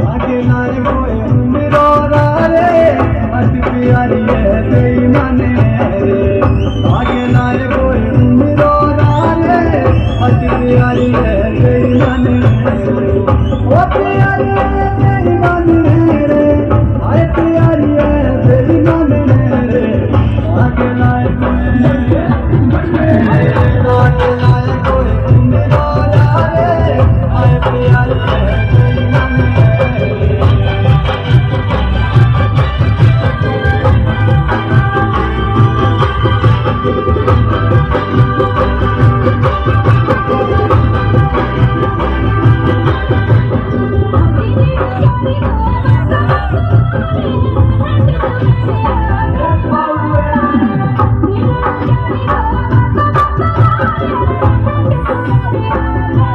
आगे लाए कोई मेरो रे अज प्यारी है तेरी माने रे आगे लाए कोई मेरो रे अज प्यारी है तेरी माने रे ओ प्यारी है तेरी माने रे आए प्यारी है तेरी माने रे आगे लाए कोई आगे लाए कोई मेरो रे आए प्यारी